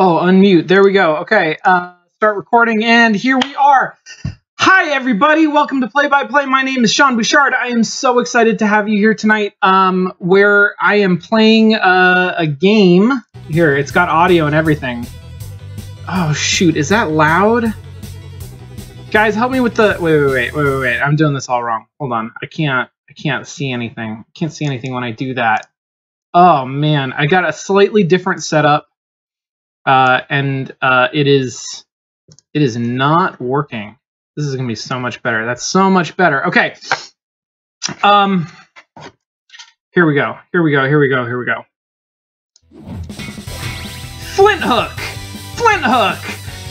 Oh, unmute. There we go. Okay, start recording, and here we are. Hi, everybody. Welcome to Play by Play. My name is Sean Bouchard. I am so excited to have you here tonight, where I am playing a game. Here, it's got audio and everything. Oh, shoot. Is that loud? Guys, help me with the... Wait. I'm doing this all wrong. Hold on. I can't see anything. I can't see anything when I do that. Oh, man. I got a slightly different setup. And it is not working. This is gonna be so much better. That's so much better. Okay. Here we go. Flinthook,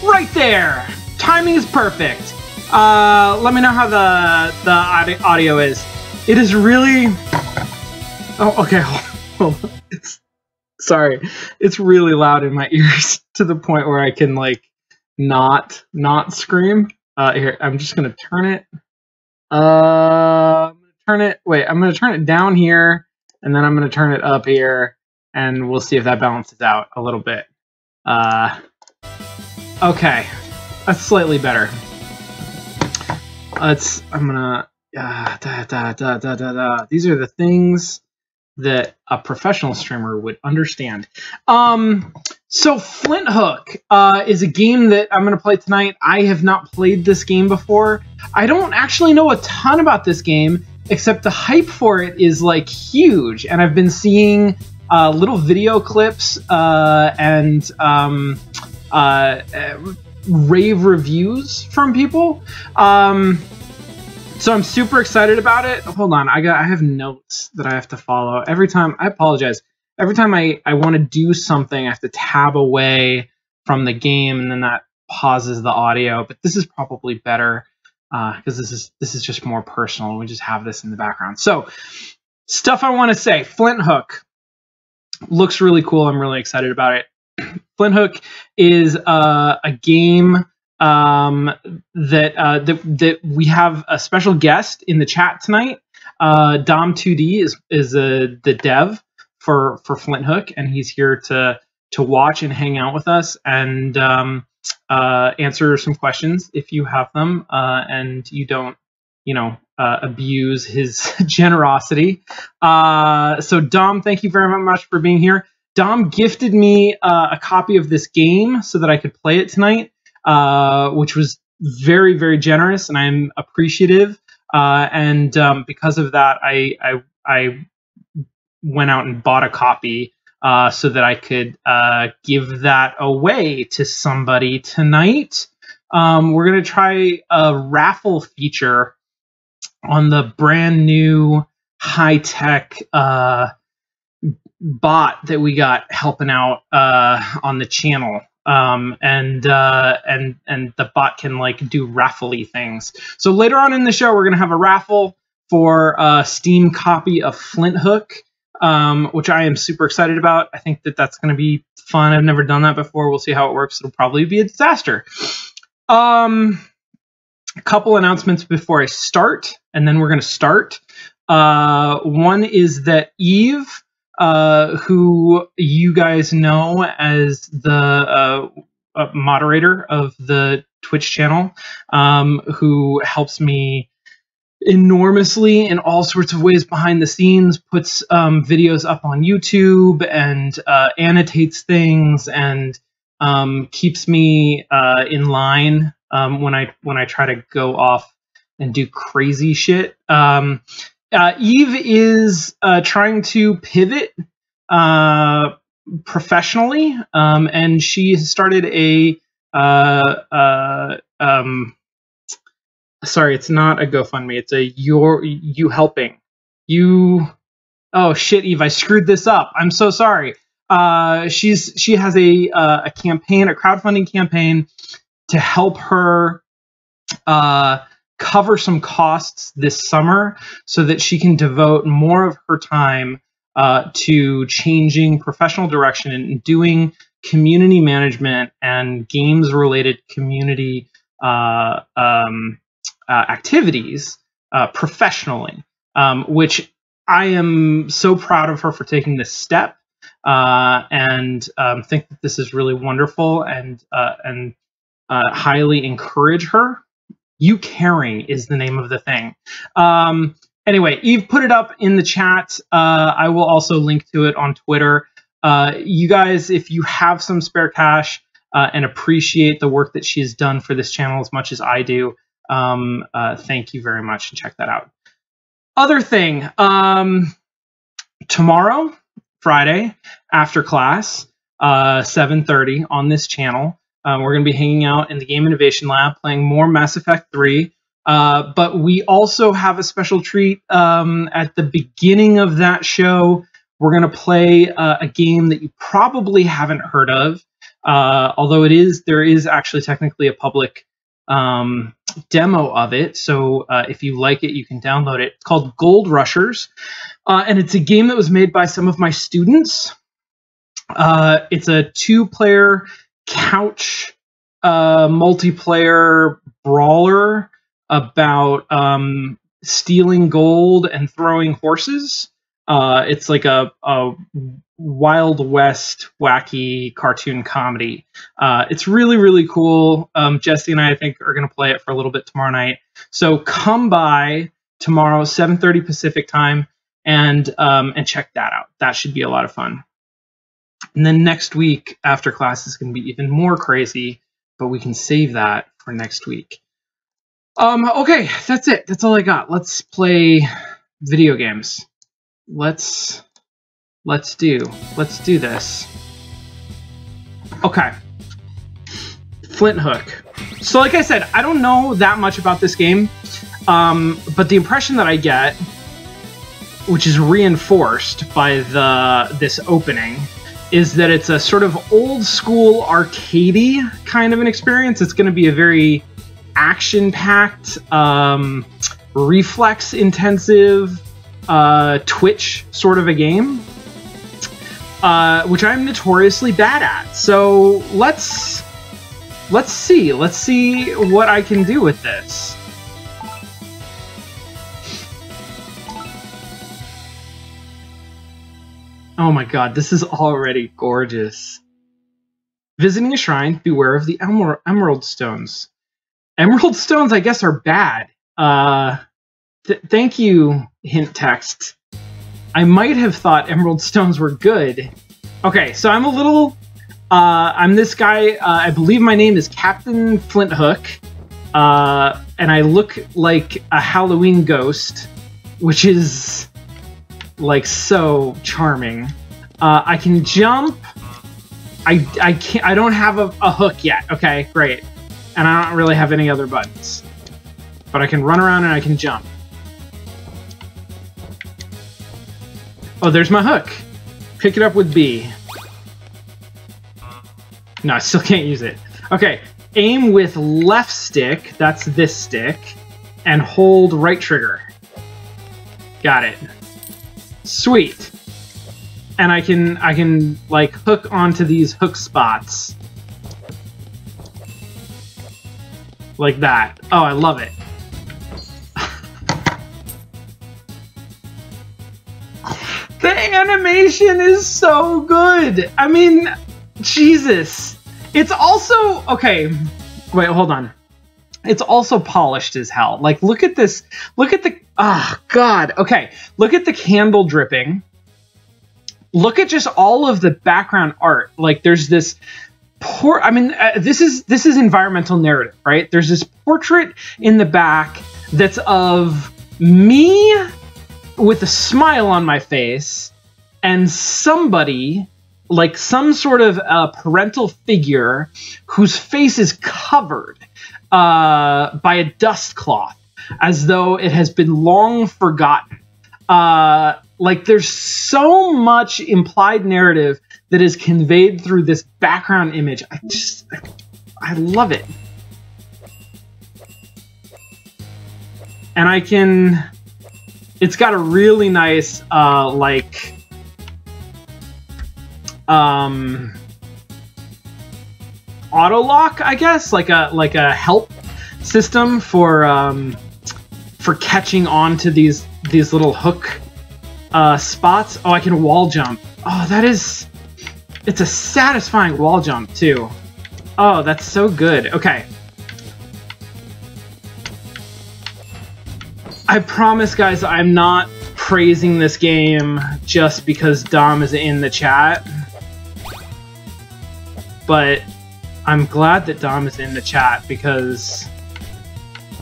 right there. Timing is perfect. Let me know how the audio is. It is really. Oh, okay. Hold on. Sorry, it's really loud in my ears to the point where I can like not scream. Here, I'm just gonna turn it. I'm gonna turn it down here, and then I'm gonna turn it up here, and we'll see if that balances out a little bit. Okay, that's slightly better. I'm gonna. These are the things that a professional streamer would understand. So Flinthook is a game that I'm going to play tonight. I have not played this game before. I don't actually know a ton about this game, except the hype for it is like huge. And I've been seeing little video clips and rave reviews from people. So I'm super excited about it. Hold on, I have notes that I have to follow. Every time, I apologize. Every time I want to do something, I have to tab away from the game, and then that pauses the audio. But this is probably better because this is just more personal. We just have this in the background. So, stuff I want to say. Flinthook looks really cool. I'm really excited about it. Flinthook is a game that we have a special guest in the chat tonight. Dom2D is the dev for Flinthook, and he's here to watch and hang out with us and answer some questions if you have them, and you don't abuse his generosity. So Dom, thank you very much for being here. Dom gifted me a copy of this game so that I could play it tonight. Which was very, very generous, and I'm appreciative. And because of that, I went out and bought a copy so that I could give that away to somebody tonight. We're going to try a raffle feature on the brand new high-tech bot that we got helping out on the channel. And the bot can like do raffle-y things. So later on in the show, we're gonna have a raffle for a Steam copy of Flinthook, which I am super excited about. I think that's gonna be fun. I've never done that before. We'll see how it works. It'll probably be a disaster. A couple announcements before I start, and then we're gonna start. One is that Eve, who you guys know as the moderator of the Twitch channel, who helps me enormously in all sorts of ways behind the scenes, puts videos up on YouTube and annotates things and keeps me in line when I try to go off and do crazy shit. Eve is trying to pivot professionally, and she has started a sorry, it's not a GoFundMe, it's a you helping you. Oh shit, Eve, I screwed this up. I'm so sorry. She has a campaign, a crowdfunding campaign to help her cover some costs this summer so that she can devote more of her time to changing professional direction and doing community management and games-related community activities professionally, which I am so proud of her for taking this step. and think that this is really wonderful, and highly encourage her. You Caring is the name of the thing. Anyway, Eve put it up in the chat. I will also link to it on Twitter. You guys, if you have some spare cash and appreciate the work that she's done for this channel as much as I do, thank you very much, and check that out. Other thing, tomorrow, Friday, after class, 7:30 on this channel, we're going to be hanging out in the Game Innovation Lab playing more Mass Effect 3. But we also have a special treat at the beginning of that show. We're going to play a game that you probably haven't heard of, although there is actually technically a public demo of it. So if you like it, you can download it. It's called Gold Rushers, and it's a game that was made by some of my students. It's a 2-player couch multiplayer brawler about stealing gold and throwing horses. It's like a Wild West wacky cartoon comedy. It's really, really cool. Jesse and I think, are going to play it for a little bit tomorrow night. So come by tomorrow, 7:30 Pacific time, and check that out. That should be a lot of fun. And then next week after class is going to be even more crazy, but we can save that for next week. Okay, that's it. That's all I got. Let's play video games. Let's do this. Okay. Flinthook. So like I said, I don't know that much about this game, but the impression that I get, which is reinforced by this opening, is that it's a sort of old school arcadey kind of an experience. It's going to be a very action-packed, reflex-intensive, twitch sort of a game, which I'm notoriously bad at. So let's see what I can do with this. Oh my god, this is already gorgeous. Visiting a shrine, beware of the emerald stones. Emerald stones, I guess, are bad. Thank you, hint text. I might have thought emerald stones were good. Okay, so I'm a little... I'm this guy, I believe my name is Captain Flinthook, and I look like a Halloween ghost, which is... like so charming. I can jump. I don't have a hook yet. Okay, great. And I don't really have any other buttons. But I can run around and I can jump. Oh, there's my hook. Pick it up with B. No, I still can't use it. Okay, aim with left stick, that's this stick, and hold right trigger. Got it. Sweet. And I can like hook onto these hook spots. Like that. Oh, I love it. The animation is so good. I mean, Jesus. It's also, okay, wait, hold on. It's also polished as hell. Like, look at this. Look at the, ah, God. Okay, look at the candle dripping. Look at just all of the background art. Like, there's this I mean, this is environmental narrative, right? There's this portrait in the back that's of me with a smile on my face and somebody, like some sort of parental figure whose face is covered by a dust cloth, as though it has been long forgotten. Like, there's so much implied narrative that is conveyed through this background image. I love it. And it's got a really nice, like, auto lock, I guess, like a help system for catching on to these little hook spots. Oh, I can wall jump. Oh, that is It's a satisfying wall jump, too. Oh, that's so good. Okay. I promise, guys, I'm not praising this game just because Dom is in the chat. But I'm glad that Dom is in the chat because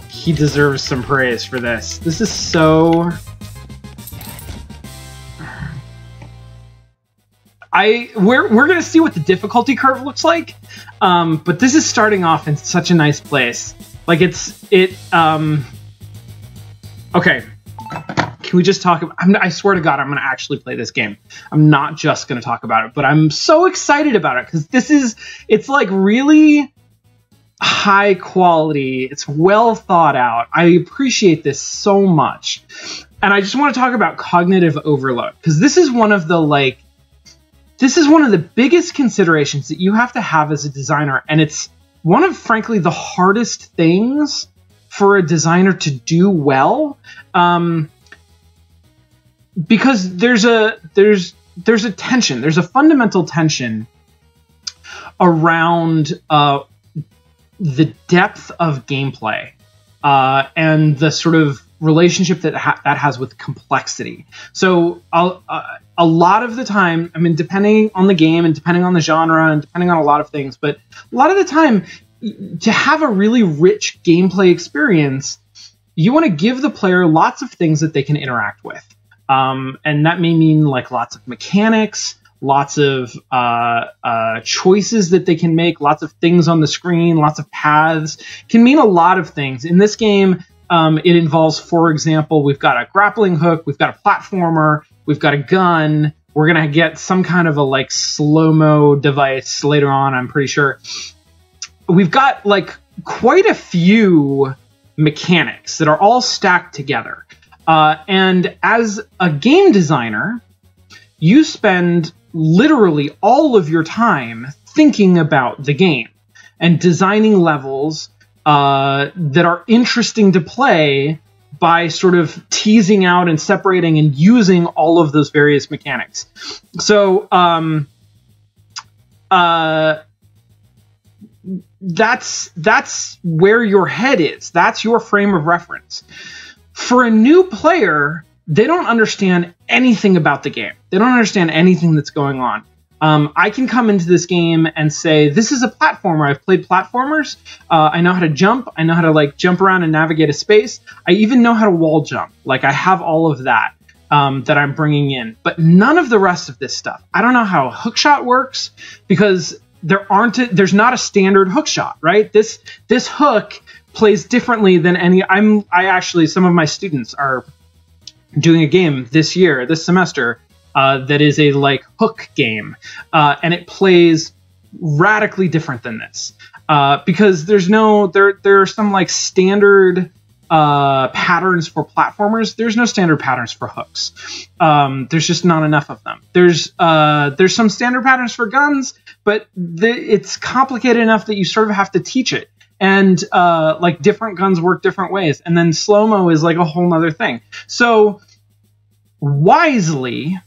he deserves some praise for this. This is so... We're gonna see what the difficulty curve looks like, but this is starting off in such a nice place. Like okay. Can we just talk about... I swear to God, I'm gonna actually play this game. I'm not just gonna talk about it, but I'm so excited about it because it's like really high quality. It's well thought out. I appreciate this so much, and I just want to talk about cognitive overload because this is one of the biggest considerations that you have to have as a designer, and it's one of, frankly, the hardest things for a designer to do well, because there's a tension, there's a fundamental tension around the depth of gameplay and the sort of relationship that has with complexity. So a lot of the time, I mean, depending on the game and depending on the genre and depending on a lot of things, but a lot of the time, to have a really rich gameplay experience, you want to give the player lots of things that they can interact with. And that may mean like lots of mechanics, lots of choices that they can make, lots of things on the screen, lots of paths. Can mean a lot of things. In this game, it involves, for example, we've got a grappling hook, we've got a platformer, we've got a gun. We're going to get some kind of a like slow-mo device later on, I'm pretty sure. We've got like quite a few mechanics that are all stacked together. And as a game designer, you spend literally all of your time thinking about the game and designing levels that are interesting to play by sort of teasing out and separating and using all of those various mechanics. So that's where your head is. That's your frame of reference. For a new player, they don't understand anything about the game. They don't understand anything that's going on. I can come into this game and say, this is a platformer. I've played platformers. I know how to jump. I know how to like jump around and navigate a space. I even know how to wall jump. Like I have all of that that I'm bringing in, but none of the rest of this stuff. I don't know how a hookshot works because there's not a standard hookshot, right? This hook plays differently than any. Some of my students are doing a game this semester, that is a like hook game, and it plays radically different than this, because there are some like standard patterns for platformers. There's no standard patterns for hooks. There's just not enough of them. There's some standard patterns for guns, but it's complicated enough that you sort of have to teach it. And like different guns work different ways, and then slow-mo is like a whole nother thing. So wisely,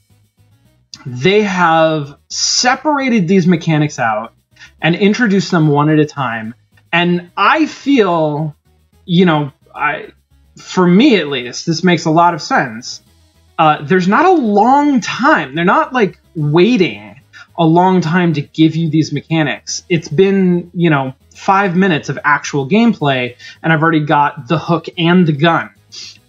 they have separated these mechanics out and introduced them one at a time. And I feel, for me at least, this makes a lot of sense. There's not a long time. They're not like waiting a long time to give you these mechanics. It's been, 5 minutes of actual gameplay, and I've already got the hook and the gun.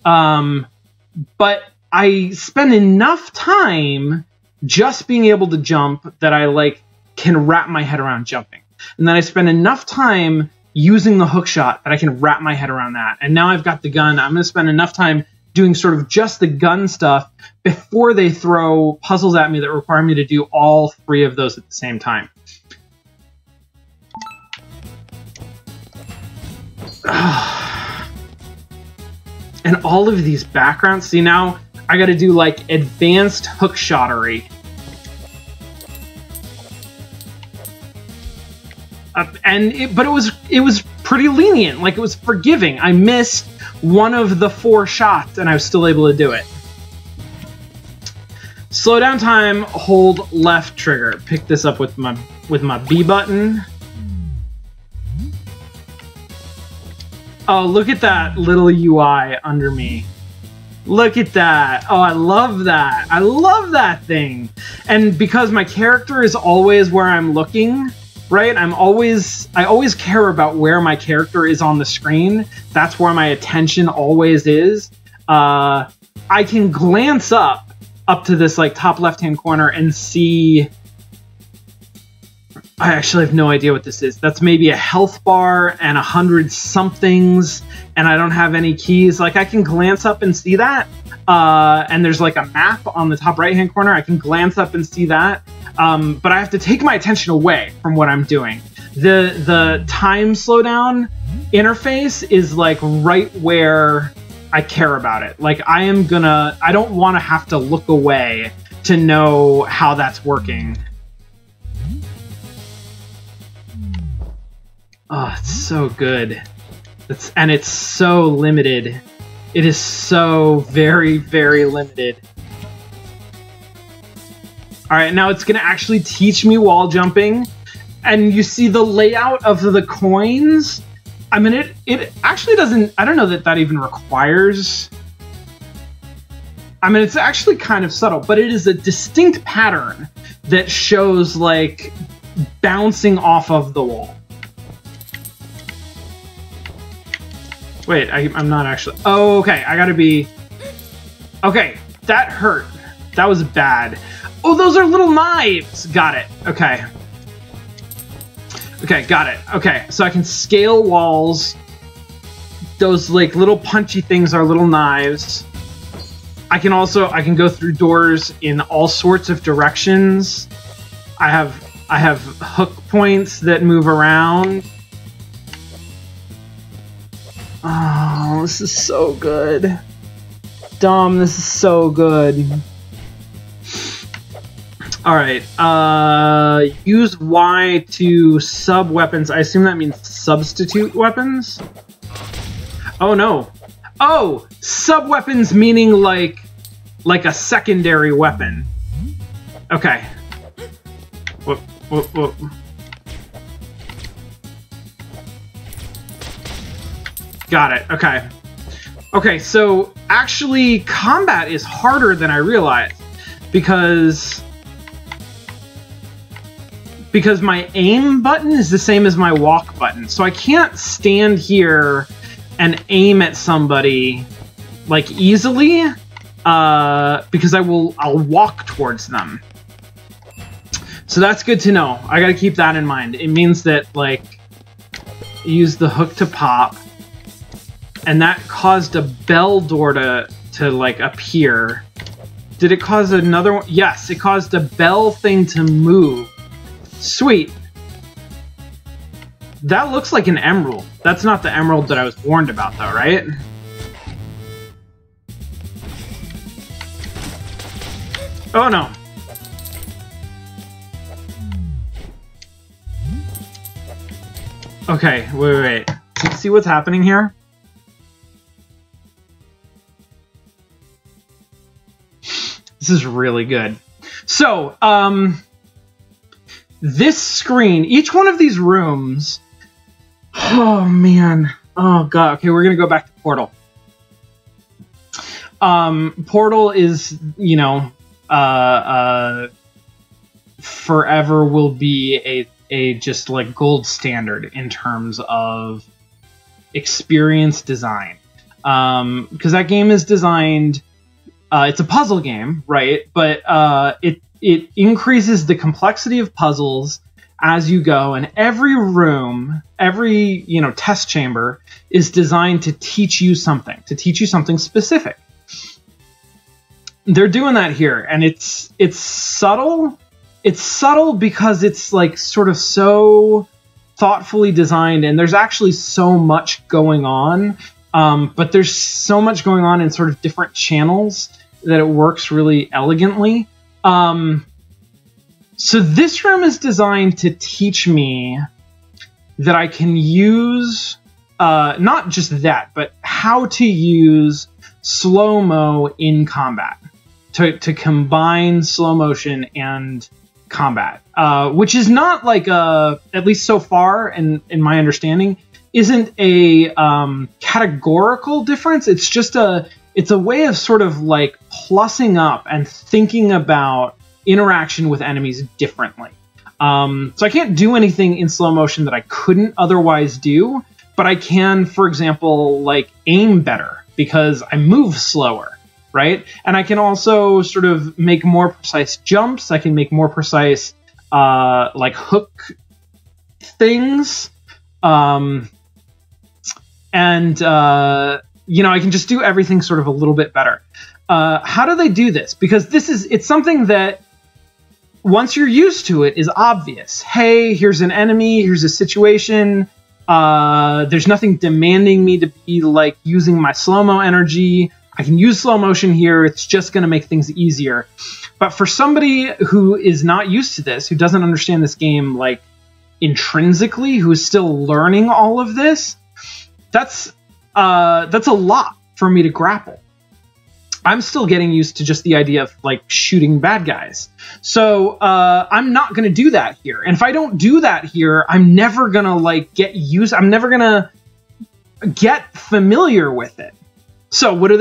But I spend enough time just being able to jump that I like can wrap my head around jumping. And then I spend enough time using the hook shot that I can wrap my head around that. And now I've got the gun. I'm going to spend enough time doing sort of just the gun stuff before they throw puzzles at me that require me to do all three of those at the same time. And all of these backgrounds. See, now I got to do like advanced hook shottery. But it was pretty lenient. Like, it was forgiving. I missed one of the 4 shots and I was still able to do it. slowdown time, hold left trigger. Pick this up with my B button. Oh, look at that little UI under me. Look at that. Oh, I love that. I love that thing. And because my character is always where I'm looking, right? I always care about where my character is on the screen. That's where my attention always is. I can glance up to this like top left-hand corner and see. I actually have no idea what this is. That's maybe a health bar and 100 somethings, and I don't have any keys. Like, I can glance up and see that, and there's like a map on the top right-hand corner. I can glance up and see that, but I have to take my attention away from what I'm doing. The time slowdown interface is like right where I care about it. Like, I don't want to have to look away to know how that's working. Oh, it's so good. And it's so limited. It is so very, very limited. Alright, now it's going to actually teach me wall jumping. And you see the layout of the coins? I mean, it actually doesn't... I don't know that even requires... I mean, it's actually kind of subtle, but it is a distinct pattern that shows, like, bouncing off of the wall. Wait, I'm not actually... Oh, okay, I gotta be... Okay, that hurt. That was bad. Oh, those are little knives! Got it. Okay. Okay, got it. Okay, so I can scale walls. Those, like, little punchy things are little knives. I can go through doors in all sorts of directions. I have hook points that move around. Oh, this is so good. Dom, this is so good. Alright, use Y to sub-weapons. I assume that means substitute weapons? Oh, no. Oh! Sub-weapons meaning like a secondary weapon. Okay. Whoop, whoop, whoop. Got it. Okay. Okay, so actually combat is harder than I realized because my aim button is the same as my walk button. So I can't stand here and aim at somebody like easily because I'll walk towards them. So that's good to know. I gotta keep that in mind. It means that, like, use the hook to pop. And that caused a bell door to like appear. Did it cause another one? Yes, it caused a bell thing to move. Sweet. That looks like an emerald. That's not the emerald that I was warned about though, right? Oh no. Okay, wait. See what's happening here? This is really good. So, this screen, each one of these rooms... Oh, man. Oh, God. Okay, we're going to go back to Portal. Portal is, you know, forever will be a just, like, gold standard in terms of experience design. Because that game is designed... it's a puzzle game, right? But it increases the complexity of puzzles as you go, and every room, every test chamber is designed to teach you something specific. They're doing that here, and it's subtle. It's subtle because it's like sort of so thoughtfully designed, and there's actually so much going on. But there's so much going on in sort of different channels that it works really elegantly. So this room is designed to teach me that I can use, not just that, but how to use slow-mo in combat to combine slow motion and combat, which is not like at least so far in my understanding, isn't a categorical difference. It's just it's a way of sort of like plussing up and thinking about interaction with enemies differently. So I can't do anything in slow motion that I couldn't otherwise do, but I can, for example, like aim better because I move slower, right? And I can also sort of make more precise jumps. I can make more precise like hook things. You know, I can just do everything sort of a little bit better. How do they do this? Because it's something that once you're used to it is obvious. Hey, here's an enemy, here's a situation. There's nothing demanding me to be like using my slow-mo energy. I can use slow motion here. It's just going to make things easier. But for somebody who is not used to this, who doesn't understand this game like intrinsically, who is still learning all of this, that's a lot for me to grapple. I'm still getting used to just the idea of like shooting bad guys. So I'm not going to do that here. And if I don't do that here, I'm never going to like I'm never going to get familiar with it. So what do?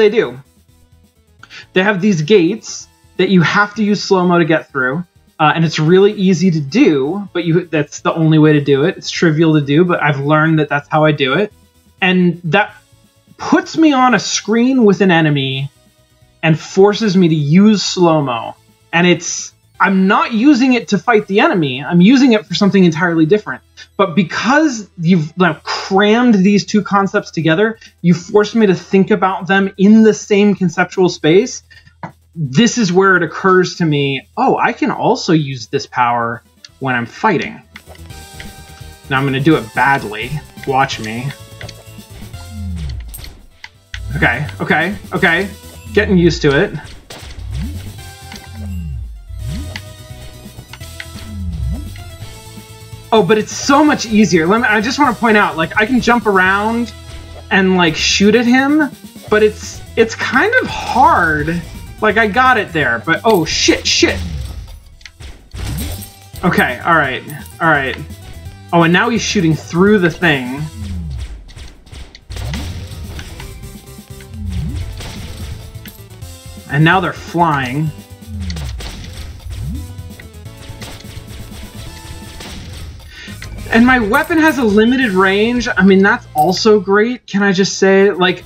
They have these gates that you have to use slow-mo to get through. And it's really easy to do, but that's the only way to do it. It's trivial to do, but I've learned that that's how I do it. And that puts me on a screen with an enemy and forces me to use slow-mo. And I'm not using it to fight the enemy. I'm using it for something entirely different. But because you've crammed these two concepts together, you forced me to think about them in the same conceptual space. This is where it occurs to me, oh, I can also use this power when I'm fighting. Now I'm going to do it badly. Watch me. Okay. Getting used to it. Oh, but it's so much easier. I just want to point out, like, I can jump around and, like, shoot at him, but it's kind of hard. Like, I got it there, but oh, shit. Okay, alright. Oh, and now he's shooting through the thing. And now they're flying. And my weapon has a limited range. I mean, that's also great. Can I just say, like,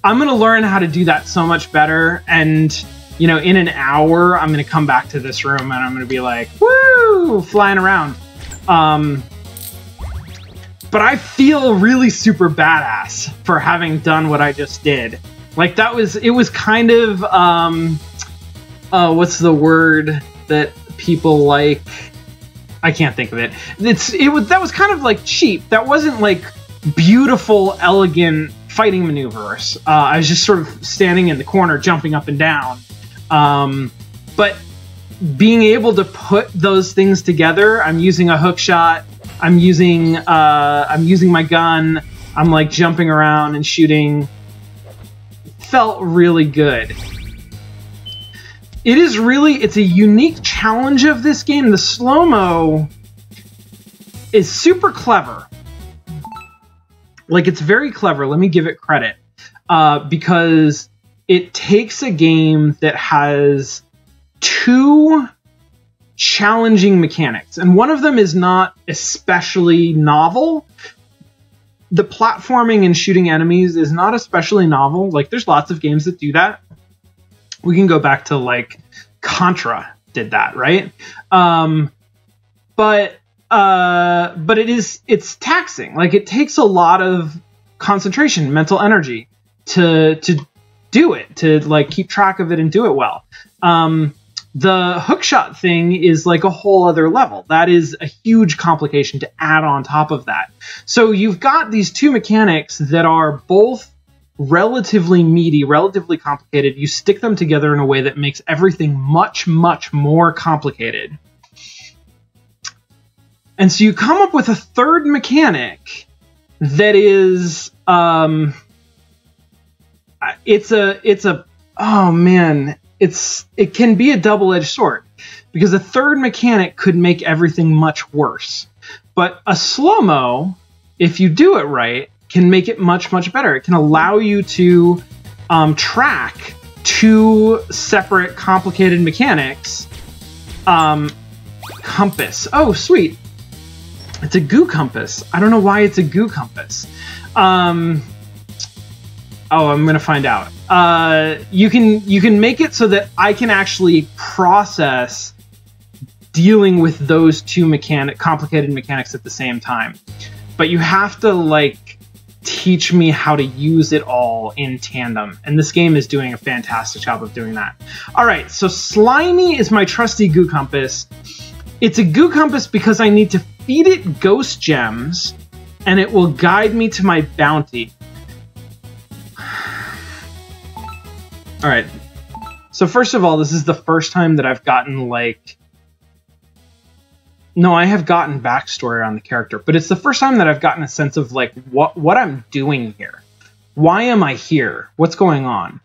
I'm going to learn how to do that so much better. And, you know, in an hour, I'm going to come back to this room and I'm going to be like, woo, flying around. But I feel really super badass for having done what I just did. Like, it was kind of, what's the word that people like? I can't think of it. That was kind of like cheap. That wasn't like beautiful, elegant fighting maneuvers. I was just sort of standing in the corner, jumping up and down. But being able to put those things together, I'm using a hook shot. I'm using my gun. I'm like jumping around and shooting. Felt really good. It's a unique challenge of this game. The slow-mo is super clever. Like, it's very clever. Let me give it credit. Because it takes a game that has two challenging mechanics. And one of them is not especially novel. The platforming and shooting enemies is not especially novel. Like, there's lots of games that do that. We can go back to, like, Contra did that, right? But it's taxing. Like, it takes a lot of concentration, mental energy to do it, to, like, keep track of it and do it well. The hookshot thing is like a whole other level. That is a huge complication to add on top of that. So you've got these two mechanics that are both relatively meaty, relatively complicated. You stick them together in a way that makes everything much, much more complicated. And so you come up with a third mechanic that is, oh man, it can be a double-edged sword, because a third mechanic could make everything much worse. But a slow-mo, if you do it right, can make it much, much better. It can allow you to track two separate complicated mechanics. Compass. Oh, sweet. It's a goo compass. I don't know why it's a goo compass. Oh, I'm gonna find out. You can make it so that I can actually process dealing with those two complicated mechanics at the same time. But you have to, like, teach me how to use it all in tandem. And this game is doing a fantastic job of doing that. All right, so Slimy is my trusty goo compass. It's a goo compass because I need to feed it ghost gems, and it will guide me to my bounty. All right. So first of all, this is the first time that I've gotten, like... No, I have gotten backstory on the character, but it's the first time that I've gotten a sense of, like, what I'm doing here. Why am I here? What's going on?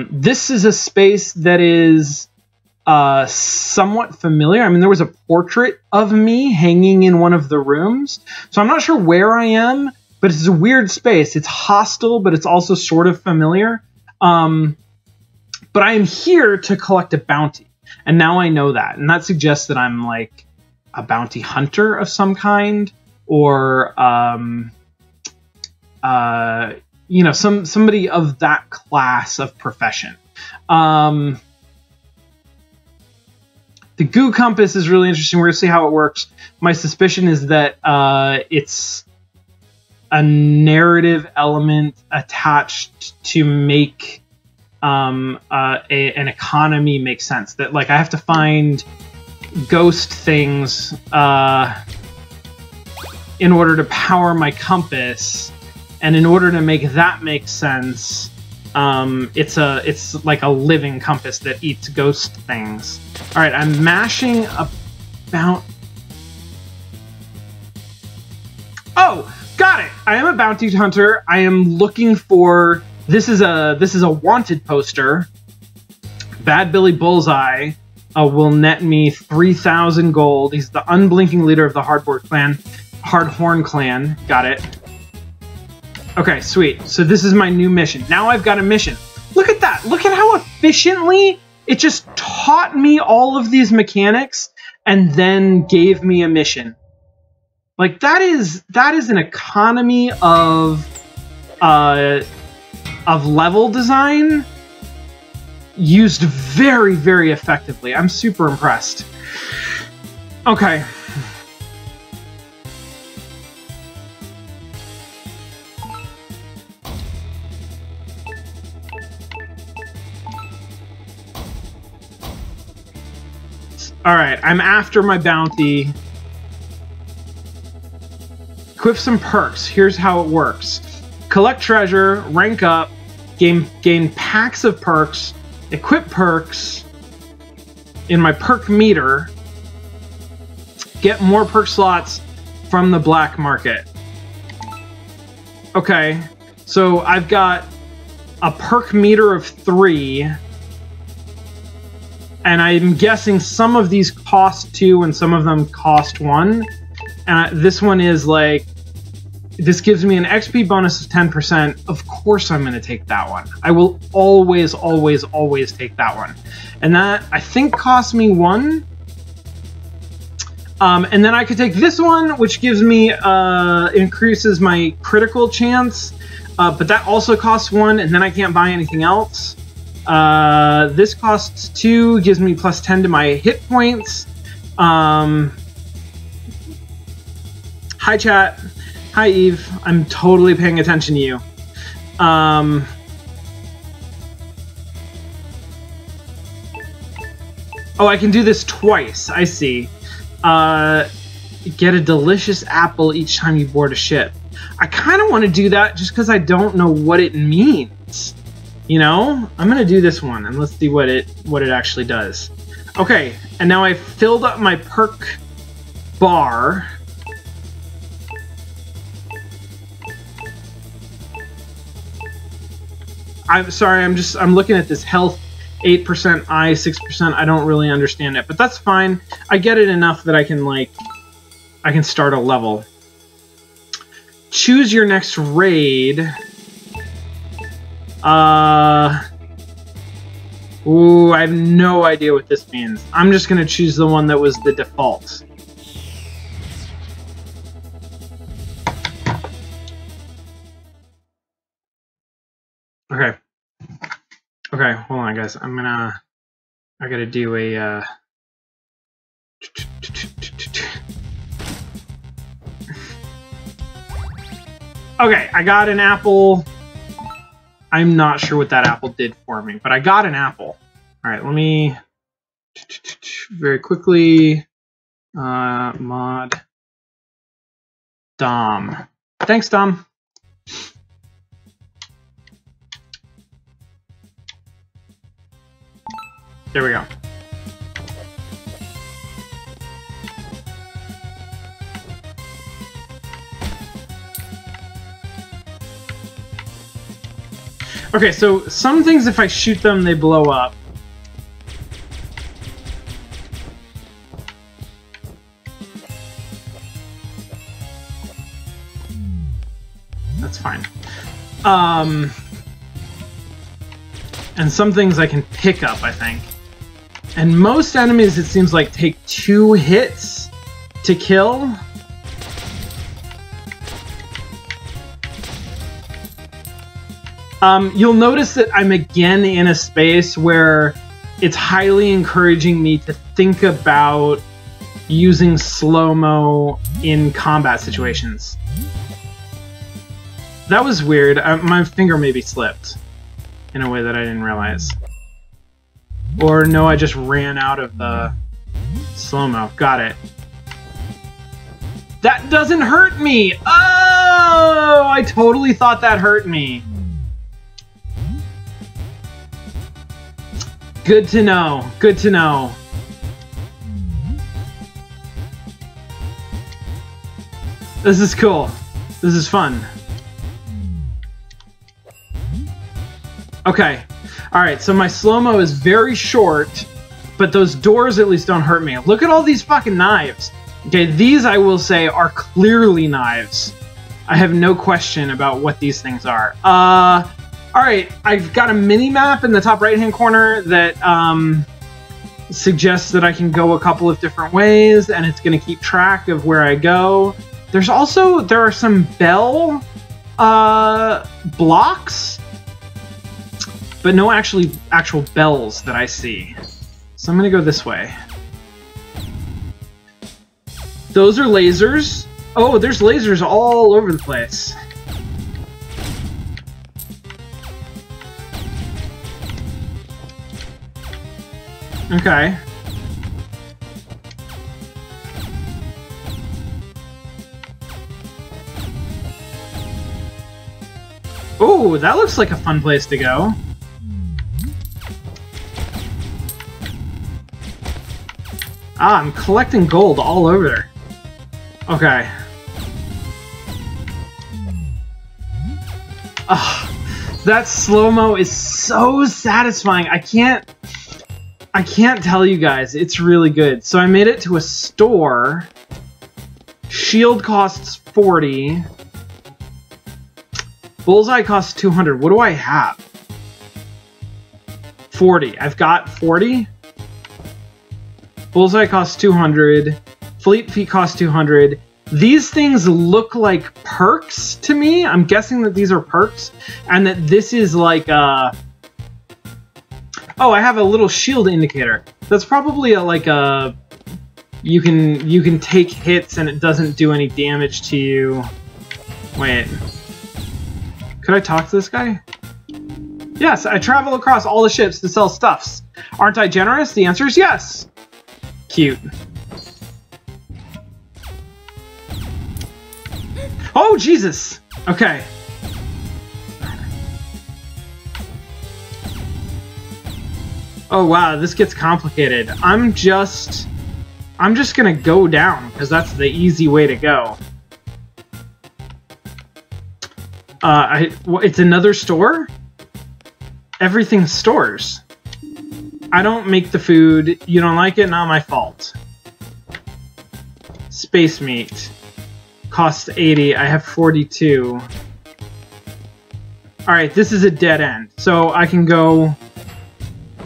This is a space that is somewhat familiar. I mean, there was a portrait of me hanging in one of the rooms, so I'm not sure where I am, but it's a weird space. It's hostile, but it's also sort of familiar. But I am here to collect a bounty, and now I know that, and that suggests that I'm, like, a bounty hunter of some kind, or you know, somebody of that class of profession. The goo compass is really interesting. We're gonna see how it works. My suspicion is that it's a narrative element attached to make an economy make sense. That, like, I have to find ghost things in order to power my compass, and in order to make that make sense, it's like a living compass that eats ghost things. All right, I'm mashing about. Oh, got it! I am a bounty hunter. I am looking for. This is a wanted poster. Bad Billy Bullseye. Will net me 3,000 gold. He's the unblinking leader of the Hardhorn clan. Got it. Okay, sweet. So this is my new mission. Now I've got a mission. Look at that. Look at how efficiently it just taught me all of these mechanics and then gave me a mission. Like, that is an economy of level design used very, very effectively. I'm super impressed. Okay. All right, I'm after my bounty. Equip some perks. Here's how it works. Collect treasure, rank up, gain packs of perks, equip perks in my perk meter, get more perk slots from the black market. Okay, so I've got a perk meter of 3, and I'm guessing some of these cost 2 and some of them cost 1. This one is like, this gives me an XP bonus of 10%. Of course I'm going to take that one. I will always, always, always take that one. And that, I think, costs me 1. And then I could take this one, which gives me, increases my critical chance. But that also costs 1, and then I can't buy anything else. This costs 2, gives me plus 10 to my hit points. Hi, chat. Hi, Eve. I'm totally paying attention to you. Oh, I can do this twice. I see. Get a delicious apple each time you board a ship. I kind of want to do that just because I don't know what it means. You know? I'm going to do this one, and let's see what it actually does. Okay, and now I've filled up my perk bar. I'm sorry, I'm looking at this health 8% I, 6%. I don't really understand it, but that's fine. I get it enough that I can, like, I can start a level. Choose your next raid. Ooh, I have no idea what this means. I'm just gonna choose the one that was the default. Okay. Okay, hold on, guys. I gotta do a, Okay, I got an apple. I'm not sure what that apple did for me, but I got an apple. All right, let me very quickly mod Dom. Thanks, Dom. There we go. Okay, so some things, if I shoot them, they blow up. That's fine. And some things I can pick up, I think. And most enemies, it seems like, take 2 hits to kill. You'll notice that I'm again in a space where it's highly encouraging me to think about using slow-mo in combat situations. That was weird. My finger maybe slipped in a way that I didn't realize. Or no, I just ran out of the slow-mo. Got it. That doesn't hurt me! Oh! I totally thought that hurt me. Good to know. Good to know. This is cool. This is fun. Okay. Alright, so my slow-mo is very short, but those doors at least don't hurt me. Look at all these fucking knives. Okay, these, I will say, are clearly knives. I have no question about what these things are. Alright, I've got a mini-map in the top right-hand corner that suggests that I can go a couple of different ways, and it's going to keep track of where I go. There are some bell blocks, but no actual bells that I see. So I'm going to go this way. Those are lasers. Oh, there's lasers all over the place. Okay. Oh, that looks like a fun place to go. Ah, I'm collecting gold all over there. Okay. Ah, that slow-mo is so satisfying. I can't tell you guys. It's really good. So I made it to a store. Shield costs 40. Bullseye costs 200. What do I have? 40. I've got 40. Bullseye costs 200. Fleet Feet costs 200. These things look like perks to me. I'm guessing that these are perks, and that this is like oh, I have a little shield indicator. That's probably you can take hits and it doesn't do any damage to you. Wait. Could I talk to this guy? Yes, I travel across all the ships to sell stuffs. Aren't I generous? The answer is yes. Cute. Oh, Jesus! Okay. Oh, wow, this gets complicated. I'm just gonna go down, because that's the easy way to go. It's another store? Everything stores. I don't make the food. You don't like it? Not my fault. Space meat. Costs 80. I have 42. Alright, this is a dead end. So I can go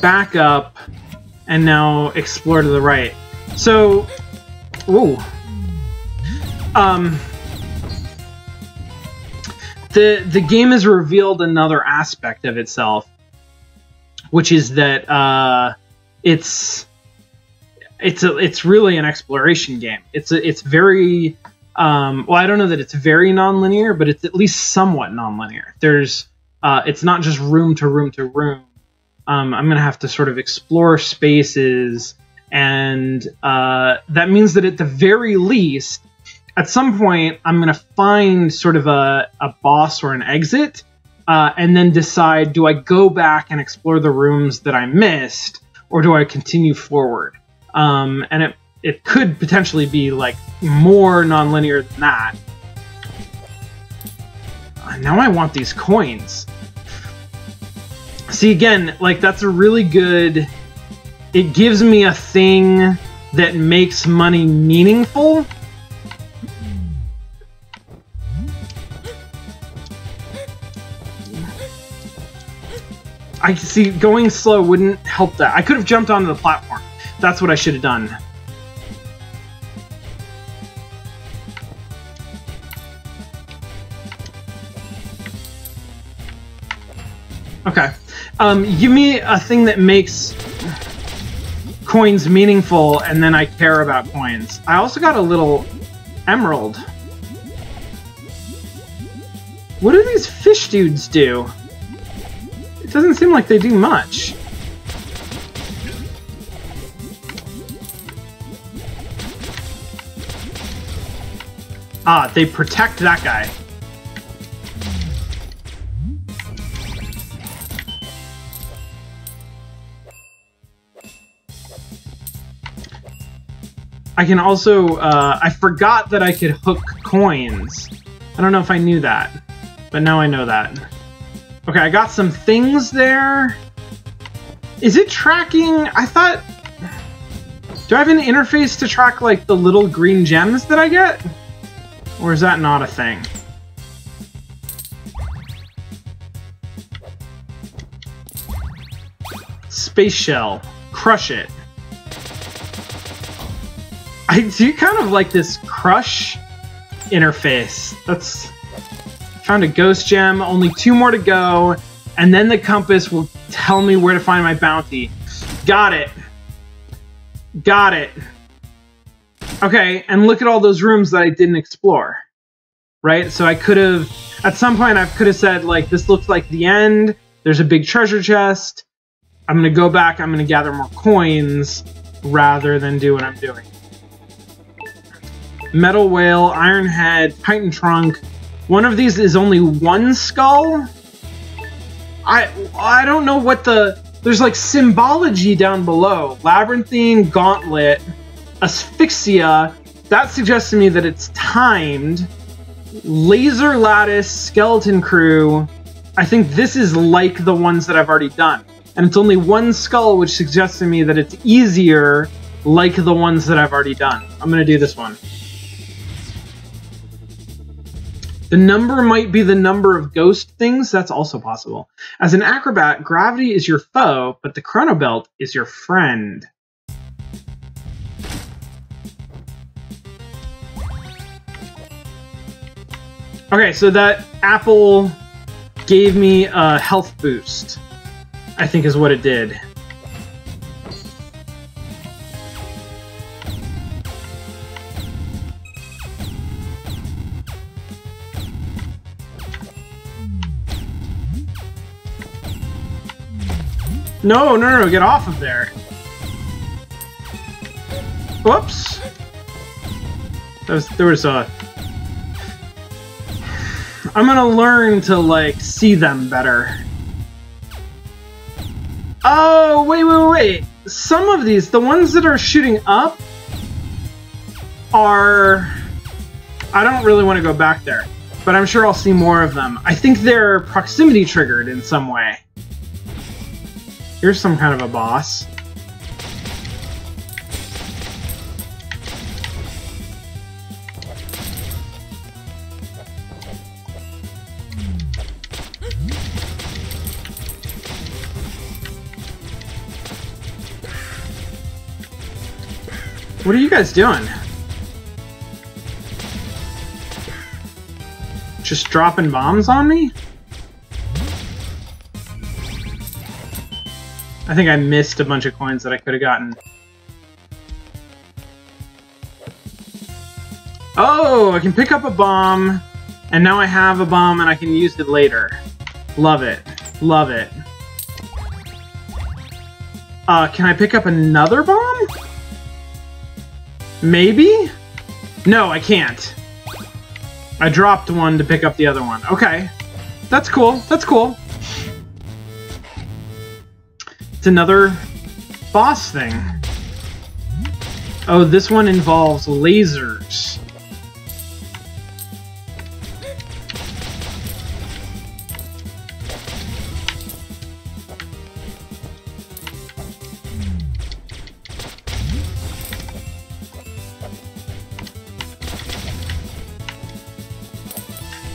back up and now explore to the right. So, ooh. The game has revealed another aspect of itself, which is that it's really an exploration game. It's very well, I don't know that it's very non-linear, but it's at least somewhat non-linear. There's it's not just room to room to room. I'm gonna have to sort of explore spaces, and that means that at the very least, at some point, I'm going to find sort of a boss or an exit, and then decide, do I go back and explore the rooms that I missed, or do I continue forward? And it could potentially be, like, more non-linear than that. Now I want these coins. See, again, like, that's a really good... It gives me a thing that makes money meaningful. I see, going slow wouldn't help that. I could have jumped onto the platform. That's what I should have done. Okay. Give me a thing that makes coins meaningful, and then I care about coins. I also got a little emerald. What do these fish dudes do? It doesn't seem like they do much. Ah, they protect that guy. I can also, I forgot that I could hook coins. I don't know if I knew that, but now I know that. Okay, I got some things there. Is it tracking? I thought... Do I have an interface to track, like, the little green gems that I get? Or is that not a thing? Space shell. Crush it. I do kind of like this crush interface. That's... Found a ghost gem, only 2 more to go, and then the compass will tell me where to find my bounty. Got it. Got it. Okay, and look at all those rooms that I didn't explore. Right? So I could have, at some point I could have said, like, this looks like the end, there's a big treasure chest, I'm gonna go back, I'm gonna gather more coins, rather than do what I'm doing. Metal whale, iron head, titan trunk. One of these is only 1 skull? I don't know what the... There's like symbology down below. Labyrinthine, gauntlet, asphyxia. That suggests to me that it's timed. Laser lattice, skeleton crew. I think this is like the ones that I've already done. And it's only 1 skull, which suggests to me that it's easier like the ones that I've already done. I'm gonna do this one. The number might be the number of ghost things. That's also possible. As an acrobat, gravity is your foe, but the chronobelt is your friend. Okay, so that apple gave me a health boost, I think is what it did. No, no, no, get off of there. Whoops. There was a... I'm gonna learn to, like, see them better. Oh, wait. Some of these, the ones that are shooting up, are... I don't really want to go back there, but I'm sure I'll see more of them. I think they're proximity triggered in some way. Here's some kind of a boss. What are you guys doing? Just dropping bombs on me? I think I missed a bunch of coins that I could have gotten. Oh, I can pick up a bomb, and now I have a bomb and I can use it later. Love it. Love it. Can I pick up another bomb? Maybe? No, I can't. I dropped one to pick up the other one. Okay. That's cool. That's cool. It's another boss thing. Oh, this one involves lasers.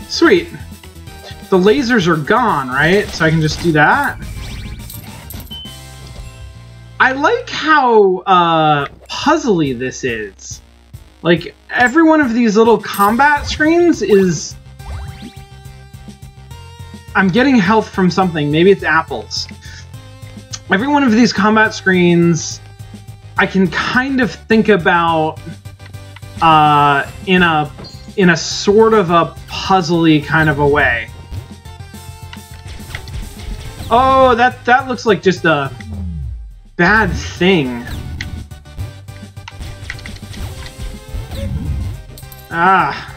Sweet. The lasers are gone, right? So I can just do that. I like how puzzly this is. Like, every one of these little combat screens is... I'm getting health from something. Maybe it's apples. Every one of these combat screens, I can kind of think about in a sort of a puzzly kind of a way. Oh, that looks like just a bad thing. Ah.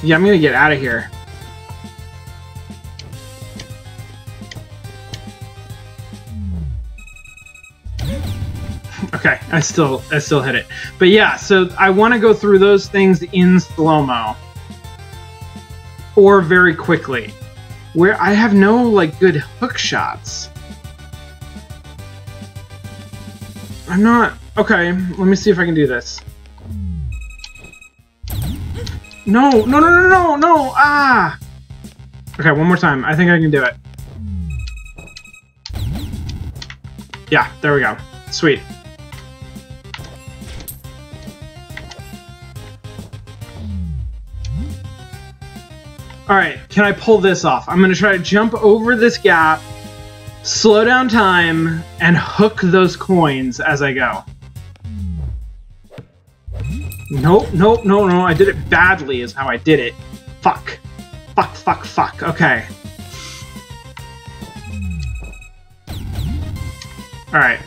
Yeah, I'm gonna get out of here. Okay, I still hit it. But yeah, so I want to go through those things in slow-mo. Or very quickly. Where I have no, like, good hook shots. I'm not... Okay, let me see if I can do this. No, no, no, no, no, no! Ah! Okay, one more time. I think I can do it. Yeah, there we go. Sweet. Alright, can I pull this off? I'm going to try to jump over this gap, slow down time, and hook those coins as I go. Nope, nope, no, no, I did it badly is how I did it. Fuck. Fuck, fuck, fuck. Okay. Alright.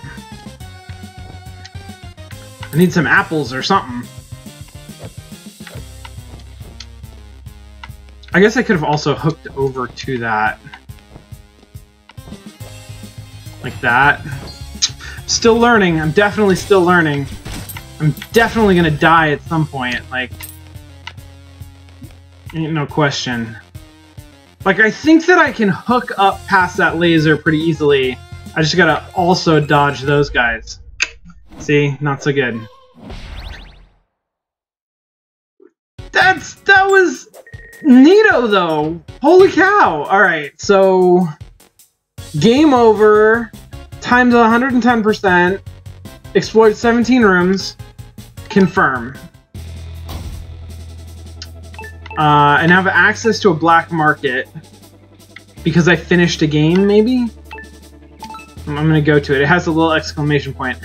I need some apples or something. I guess I could have also hooked over to that. Like that. Still learning. I'm definitely still learning. I'm definitely gonna die at some point. Like, ain't no question. Like, I think that I can hook up past that laser pretty easily. I just gotta also dodge those guys. See? Not so good. That was... neato, though! Holy cow! Alright, so... game over. Times 110%. Explored 17 rooms. Confirm. And have access to a black market. Because I finished a game, maybe? I'm gonna go to it. It has a little exclamation point.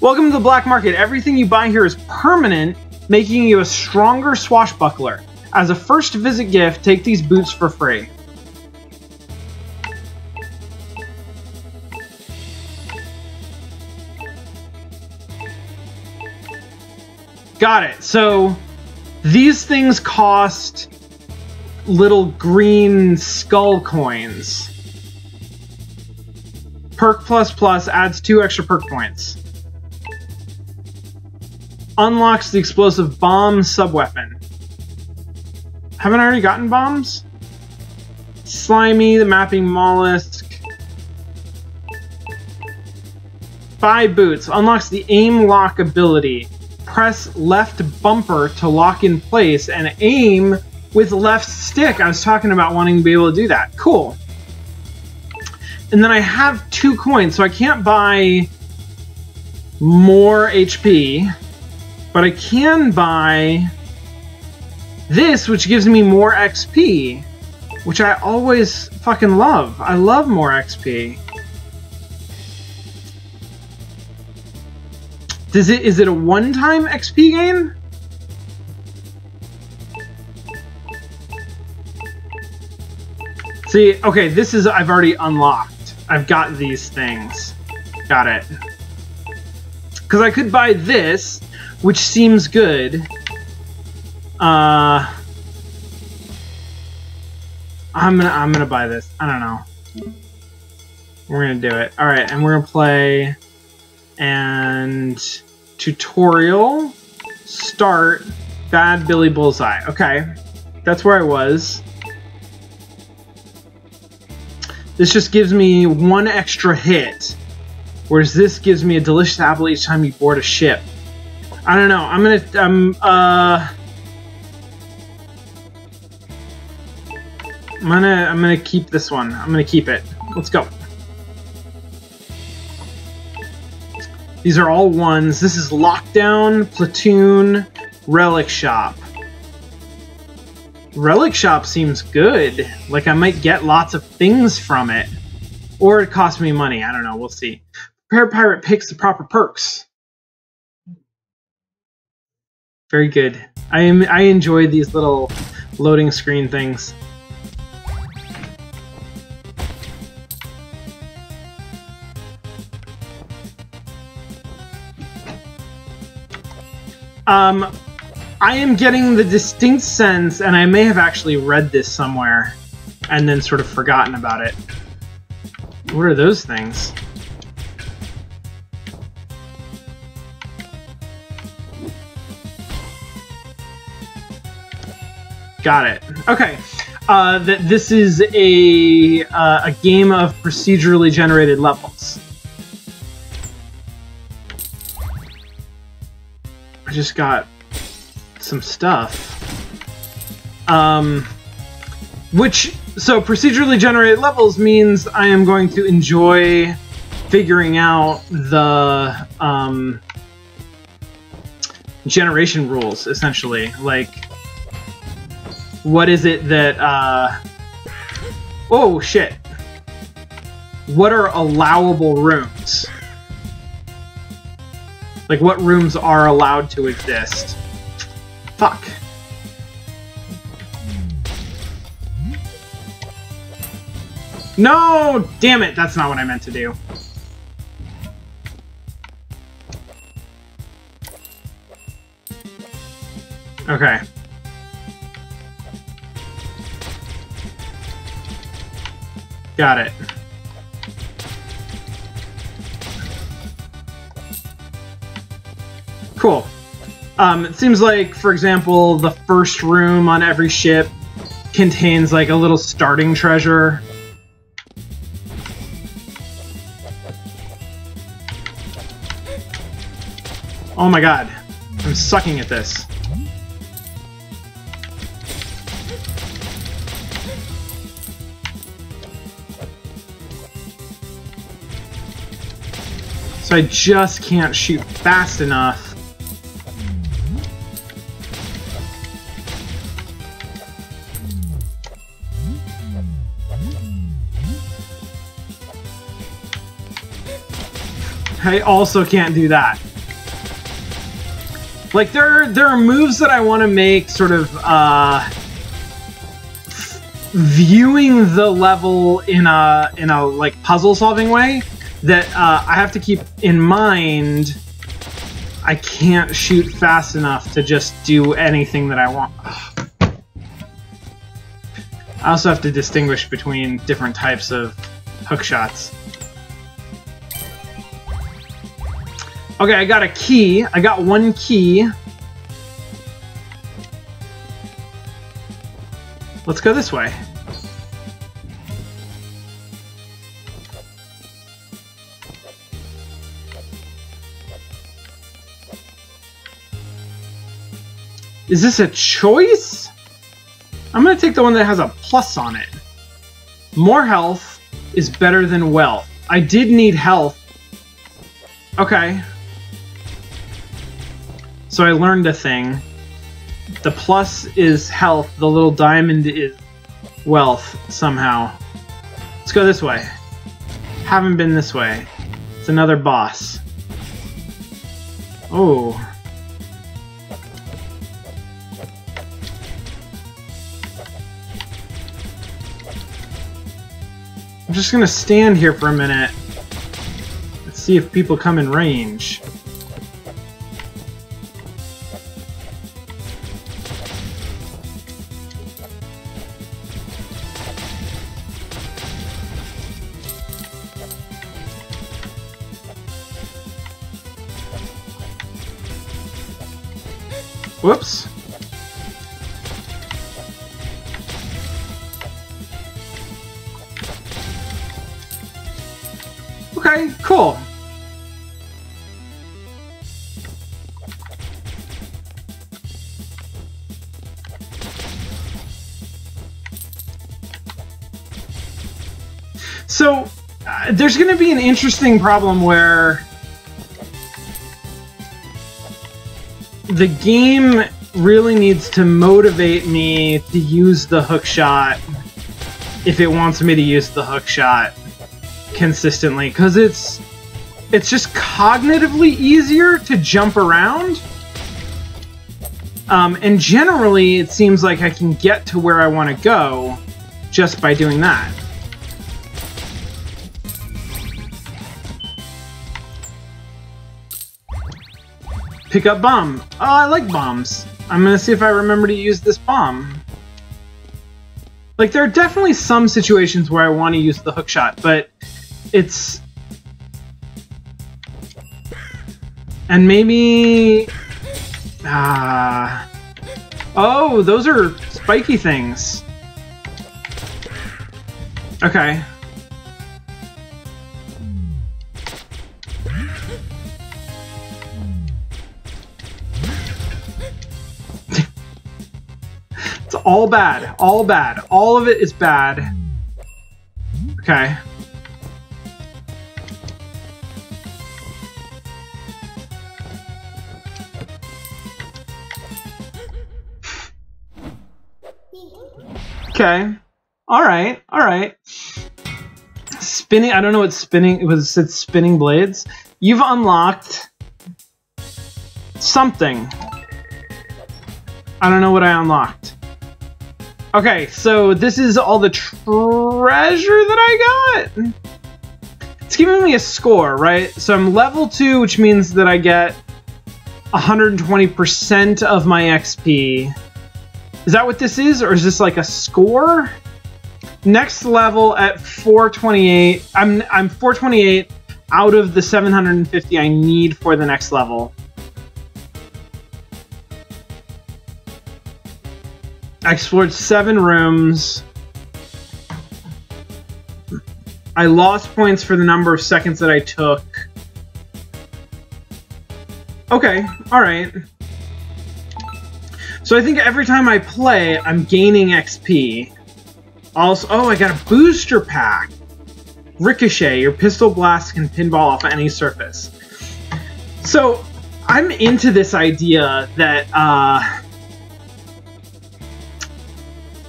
Welcome to the black market. Everything you buy here is permanent, making you a stronger swashbuckler. As a first visit gift, take these boots for free. Got it. So these things cost little green skull coins. Perk plus plus adds 2 extra perk points. Unlocks the explosive bomb subweapon. Haven't I already gotten bombs? Slimy, the mapping mollusk. Buy boots. Unlocks the aim lock ability. Press left bumper to lock in place and aim with left stick. I was talking about wanting to be able to do that. Cool. And then I have 2 coins, so I can't buy more HP. But I can buy this, which gives me more XP, which I always fucking love. I love more XP. Is it a one-time XP gain? See, okay, this is, I've already unlocked. I've got these things. Got it. Because I could buy this, which seems good. I'm gonna buy this. I don't know. We're gonna do it. All right, and we're gonna play and tutorial start Bad Billy Bullseye. Okay, that's where I was. This just gives me one extra hit, whereas this gives me a delicious apple each time you board a ship. I don't know. I'm gonna keep this one. I'm gonna keep it. Let's go. These are all ones. This is Lockdown, Platoon, Relic Shop. Relic Shop seems good. Like I might get lots of things from it. Or it costs me money. I don't know. We'll see. Prepare Pirate picks the proper perks. Very good. I enjoy these little loading screen things. I am getting the distinct sense, and I may have actually read this somewhere and then sort of forgotten about it. What are those things? Got it. Okay. That this is a game of procedurally generated levels. I just got some stuff. So procedurally generated levels means I am going to enjoy figuring out the generation rules, essentially. Like, what is it that, oh shit. What are allowable rooms? Like, what rooms are allowed to exist? Fuck. No! Damn it, that's not what I meant to do. Okay. Got it. Cool. It seems like, for example, the first room on every ship contains like a little starting treasure. Oh my god. I'm sucking at this. So I just can't shoot fast enough. I also can't do that. Like, there are moves that I want to make sort of, viewing the level in a like puzzle-solving way that I have to keep in mind. I can't shoot fast enough to just do anything that I want. I also have to distinguish between different types of hook shots. Okay, I got a key. I got one key. Let's go this way. Is this a choice? I'm gonna take the one that has a plus on it. More health is better than wealth. I did need health. Okay. So I learned a thing. The plus is health. The little diamond is wealth, somehow. Let's go this way. Haven't been this way. It's another boss. Oh. I'm just gonna stand here for a minute. Let's see if people come in range. Whoops. Okay, cool. So, there's going to be an interesting problem where the game really needs to motivate me to use the hook shot if it wants me to use the hook shot consistently, because it's just cognitively easier to jump around, and generally it seems like I can get to where I want to go just by doing that. Pick up bomb. Oh, I like bombs. I'm gonna see if I remember to use this bomb. Like, there are definitely some situations where I want to use the hook shot, but it's... And maybe... Oh, those are spiky things. Okay. It's all bad. All bad. All of it is bad. Okay. Okay. Alright. Alright. Spinning. I don't know what spinning. It was. It's spinning blades. You've unlocked something. I don't know what I unlocked. Okay, so this is all the treasure that I got? It's giving me a score, right? So I'm level 2, which means that I get 120% of my XP. Is that what this is, or is this like a score? Next level at 428. I'm 428 out of the 750 I need for the next level. I explored 7 rooms. I lost points for the number of seconds that I took. Okay, alright. So I think every time I play, I'm gaining XP. Also, oh, I got a booster pack. Ricochet, your pistol blast can pinball off any surface. So, I'm into this idea that,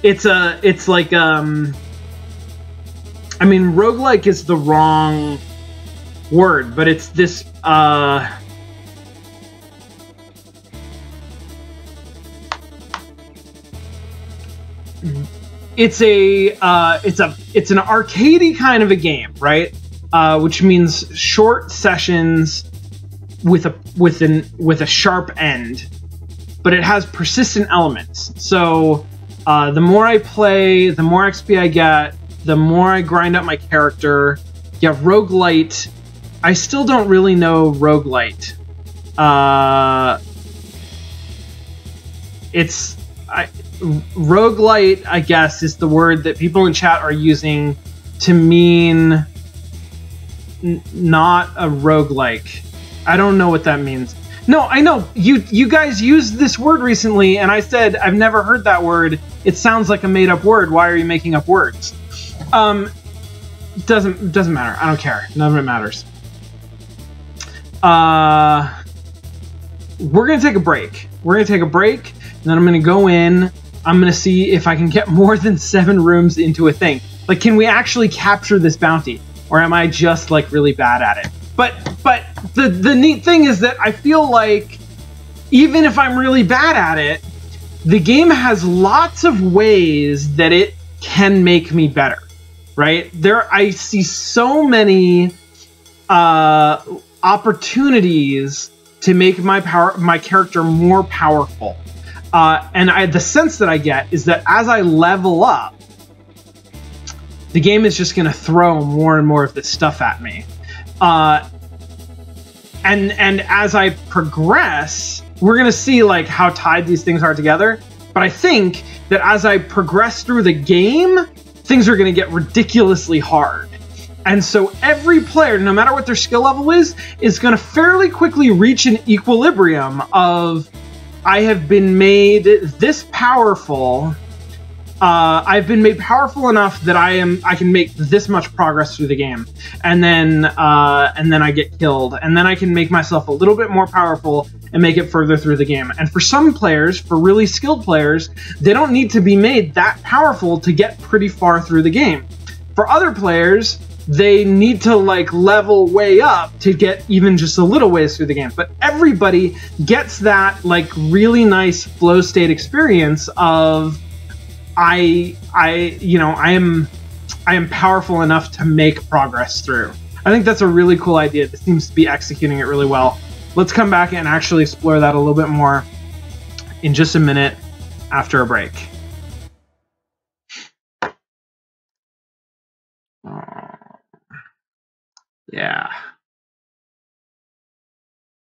it's like, I mean, roguelike is the wrong word, but it's this, it's an arcadey kind of a game, right? Which means short sessions with a sharp end, but it has persistent elements. So the more I play, the more XP I get, the more I grind up my character. You have rogue-lite. I still don't really know rogue-lite. Rogue-lite, I guess, is the word that people in chat are using to mean not a roguelike. I don't know what that means. No, I know. You guys used this word recently, and I said, I've never heard that word. It sounds like a made-up word. Why are you making up words? Doesn't matter. I don't care. None of it matters. we're going to take a break. We're going to take a break, and then I'm going to go in. I'm going to see if I can get more than 7 rooms into a thing. Like, can we actually capture this bounty? Or am I just, like, really bad at it? But the neat thing is that I feel like even if I'm really bad at it, the game has lots of ways that it can make me better, right? I see so many opportunities to make my character more powerful. And the sense that I get is that as I level up, the game is just going to throw more and more of this stuff at me. And as I progress, we're going to see like how tied these things are together. But I think that as I progress through the game, things are going to get ridiculously hard. And so every player, no matter what their skill level is going to fairly quickly reach an equilibrium of, I have been made this powerful. I've been made powerful enough that I can make this much progress through the game, and then I get killed, and then I can make myself a little bit more powerful and make it further through the game. And for some players, for really skilled players, they don't need to be made that powerful to get pretty far through the game. For other players, they need to like level way up to get even just a little ways through the game. But everybody gets that like really nice flow state experience of I am powerful enough to make progress through. I think that's a really cool idea. It seems to be executing it really well. Let's come back and actually explore that a little bit more in just a minute after a break. Yeah.